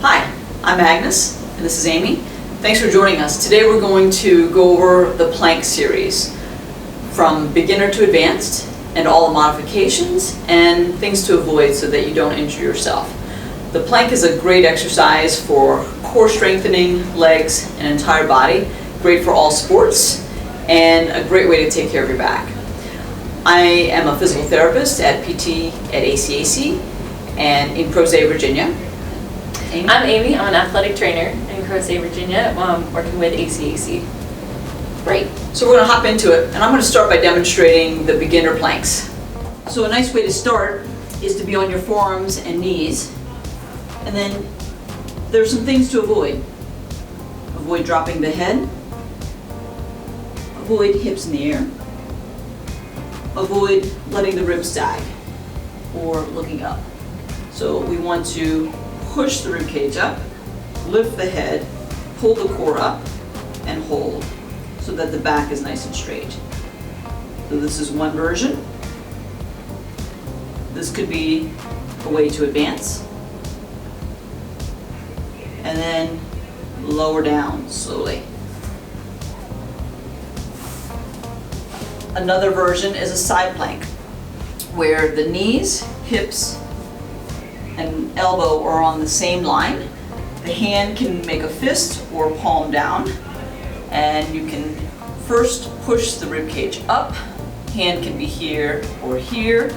Hi, I'm Agnes, and this is Amy. Thanks for joining us. Today we're going to go over the plank series, from beginner to advanced, and all the modifications and things to avoid so that you don't injure yourself. The plank is a great exercise for core strengthening, legs, and entire body. Great for all sports, and a great way to take care of your back. I am a physical therapist at PT at ACAC and in Crozet, Virginia. Amy? I'm Amy. I'm an athletic trainer in Crozet, Virginia, working with ACAC. Great. So we're going to hop into it, and I'm going to start by demonstrating the beginner planks. So a nice way to start is to be on your forearms and knees, and then there's some things to avoid. Avoid dropping the head. Avoid hips in the air. Avoid letting the ribs sag or looking up. So we want to push the rib cage up, lift the head, pull the core up, and hold so that the back is nice and straight. So this is one version. This could be a way to advance. And then lower down slowly. Another version is a side plank, where the knees, hips, and elbow are on the same line. The hand can make a fist or palm down, and you can first push the rib cage up. Hand can be here or here.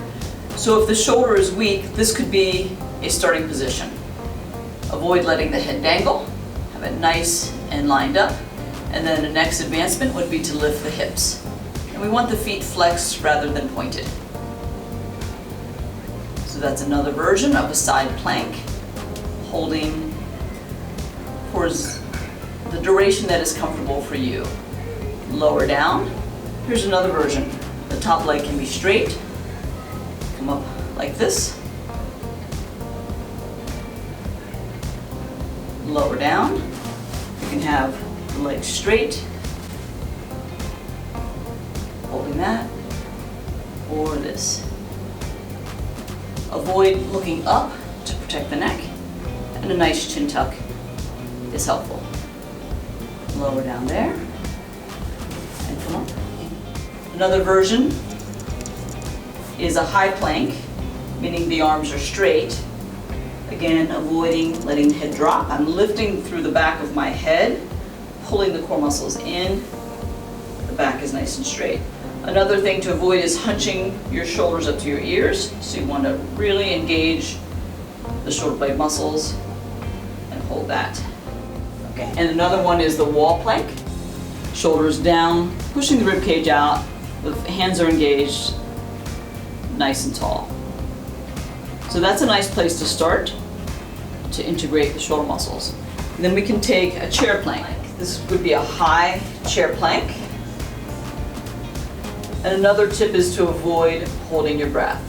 So if the shoulder is weak, this could be a starting position. Avoid letting the head dangle. Have it nice and lined up. And then the next advancement would be to lift the hips. And we want the feet flexed rather than pointed. So that's another version of a side plank, holding for the duration that is comfortable for you. Lower down. Here's another version. The top leg can be straight. Come up like this. Lower down. You can have the legs straight, holding that, or this. Avoid looking up to protect the neck, and a nice chin tuck is helpful. Lower down there, and come up. Another version is a high plank, meaning the arms are straight. Again, avoiding letting the head drop. I'm lifting through the back of my head, pulling the core muscles in. The back is nice and straight. Another thing to avoid is hunching your shoulders up to your ears. So you want to really engage the shoulder blade muscles and hold that. Okay. And another one is the wall plank. Shoulders down, pushing the rib cage out. The hands are engaged, nice and tall. So that's a nice place to start to integrate the shoulder muscles. And then we can take a chair plank. This would be a high chair plank. And another tip is to avoid holding your breath.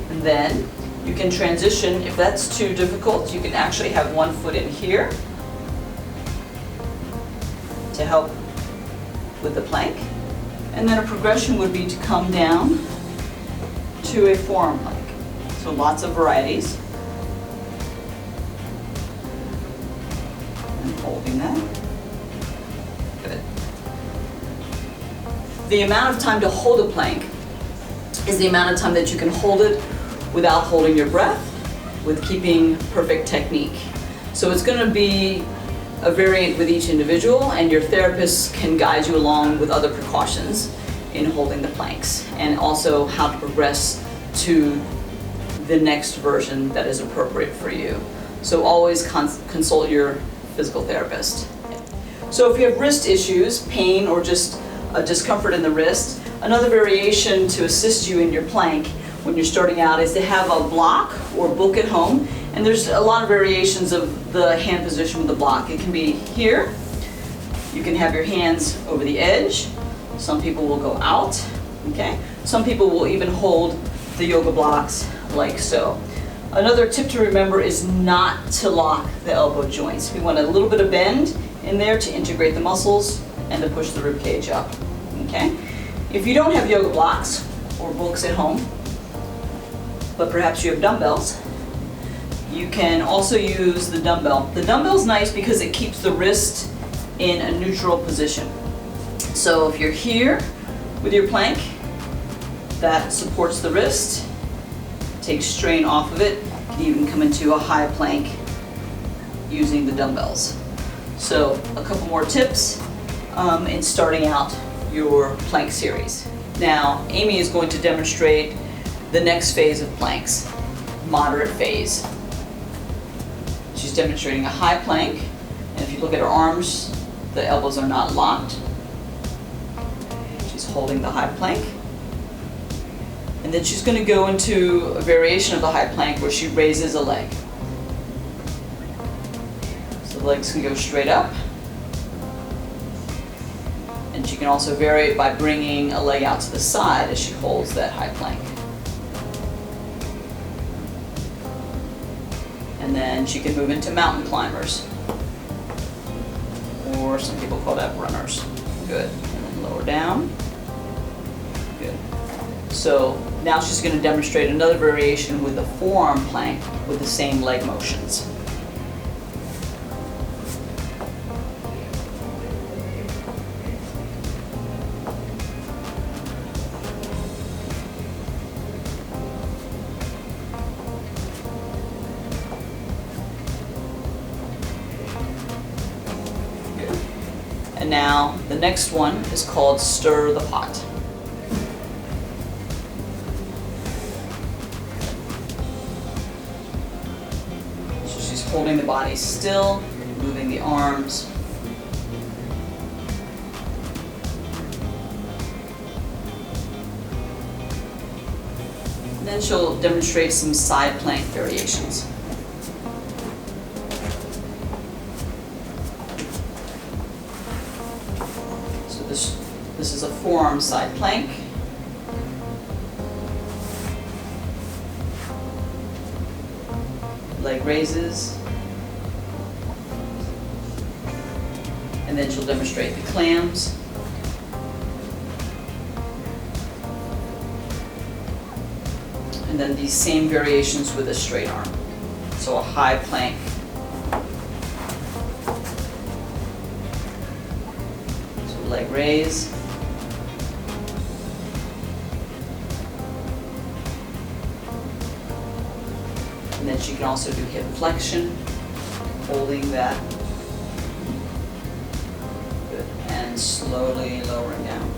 And then you can transition. If that's too difficult, you can actually have one foot in here to help with the plank. And then a progression would be to come down to a forearm plank. So lots of varieties. And holding that. Good. The amount of time to hold a plank is the amount of time that you can hold it without holding your breath, with keeping perfect technique. So it's going to be a variant with each individual, and your therapist can guide you along with other precautions in holding the planks, and also how to progress to the next version that is appropriate for you. So always consult your physical therapist. So if you have wrist issues, pain, or just a discomfort in the wrist, another variation to assist you in your plank when you're starting out is to have a block or book at home. And there's a lot of variations of the hand position with the block. It can be here. You can have your hands over the edge. Some people will go out, okay? Some people will even hold the yoga blocks like so. Another tip to remember is not to lock the elbow joints. We want a little bit of bend in there to integrate the muscles and to push the rib cage up, okay? If you don't have yoga blocks or books at home, but perhaps you have dumbbells, You can also use the dumbbell. The dumbbell's nice because it keeps the wrist in a neutral position. So if you're here with your plank, that supports the wrist, takes strain off of it. You can even come into a high plank using the dumbbells. So a couple more tips in starting out your plank series. Now, Amy is going to demonstrate the next phase of planks, moderate phase. She's demonstrating a high plank, and if you look at her arms, the elbows are not locked. She's holding the high plank. And then she's going to go into a variation of the high plank where she raises a leg. So the legs can go straight up. And she can also vary it by bringing a leg out to the side as she holds that high plank. And then she can move into mountain climbers. Or some people call that runners. Good. And then lower down. Good. So now she's going to demonstrate another variation with a forearm plank with the same leg motions. Good. And now the next one is called stir the pot. Holding the body still, moving the arms. And then she'll demonstrate some side plank variations. So this is a forearm side plank. Leg raises. And then she'll demonstrate the clams. And then these same variations with a straight arm. So a high plank. So leg raise. And then she can also do hip flexion, holding that. Good. And slowly lowering down.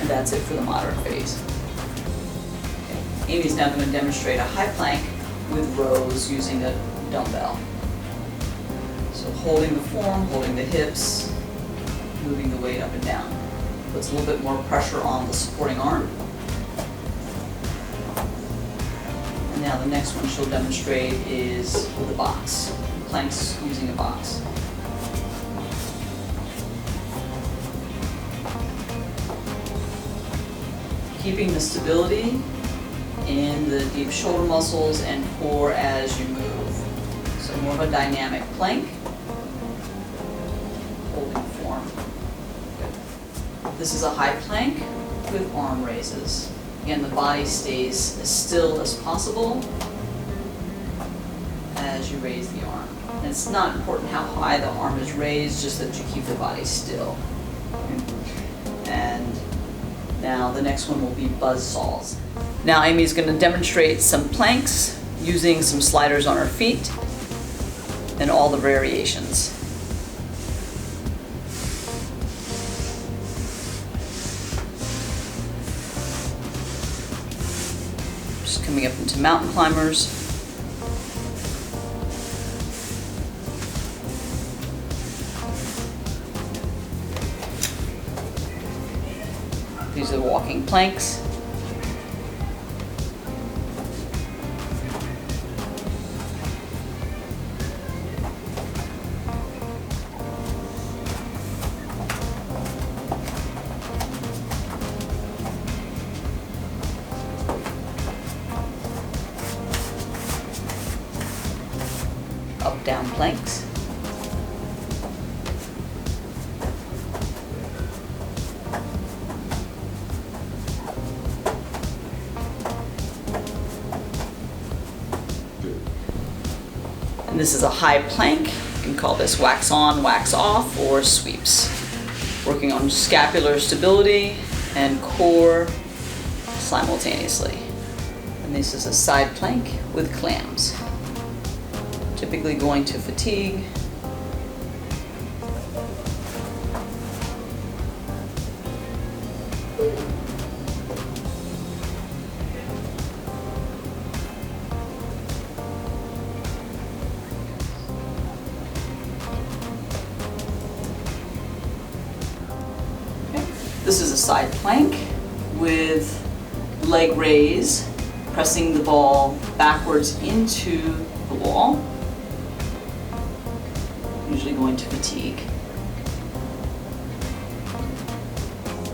And that's it for the moderate phase. Okay. Amy's now going to demonstrate a high plank with rows using a dumbbell. So holding the form, holding the hips, moving the weight up and down. Puts a little bit more pressure on the supporting arm. Now the next one she'll demonstrate is with a box, planks using a box. Keeping the stability in the deep shoulder muscles and core as you move. So more of a dynamic plank, holding form. Good. This is a high plank with arm raises. Again, the body stays as still as possible as you raise the arm. And it's not important how high the arm is raised, just that you keep the body still. And now the next one will be buzz saws. Now Amy's going to demonstrate some planks using some sliders on her feet and all the variations. Coming up into mountain climbers. These are the walking planks. Up-down planks. this is a high plank. You can call this wax on, wax off, or sweeps. Working on scapular stability and core simultaneously. And this is a side plank with clams. Typically going to fatigue. This is a side plank with leg raise, pressing the ball backwards into the wall, usually going to fatigue.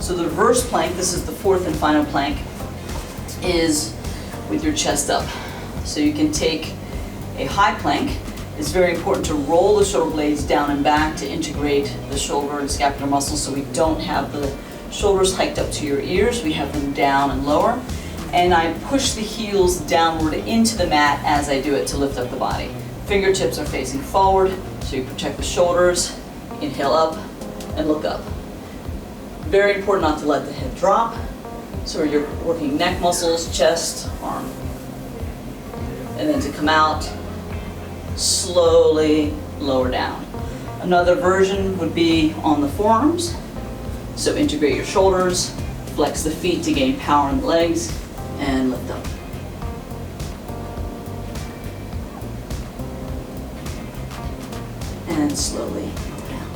So the reverse plank, this is the fourth and final plank, is with your chest up. So you can take a high plank. It's very important to roll the shoulder blades down and back to integrate the shoulder and scapular muscles so we don't have the shoulders hiked up to your ears. We have them down and lower. And I push the heels downward into the mat as I do it to lift up the body. Fingertips are facing forward, so you protect the shoulders. Inhale up and look up. Very important not to let the head drop. So you're working neck muscles, chest, arm. And then to come out, slowly lower down. Another version would be on the forearms. So integrate your shoulders, flex the feet to gain power in the legs, and lift up. And slowly lower down.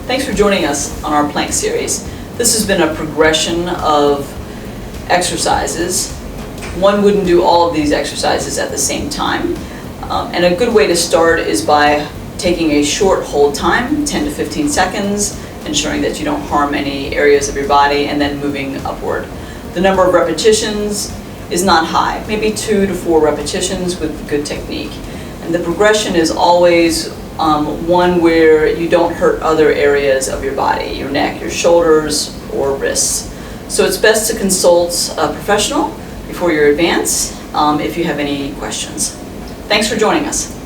Thanks for joining us on our plank series. This has been a progression of exercises. One wouldn't do all of these exercises at the same time. And a good way to start is by taking a short hold time, 10 to 15 seconds, ensuring that you don't harm any areas of your body, and then moving upward. The number of repetitions is not high, maybe 2 to 4 repetitions with good technique. And the progression is always one where you don't hurt other areas of your body, your neck, your shoulders, or wrists. So it's best to consult a professional before you advance if you have any questions. Thanks for joining us.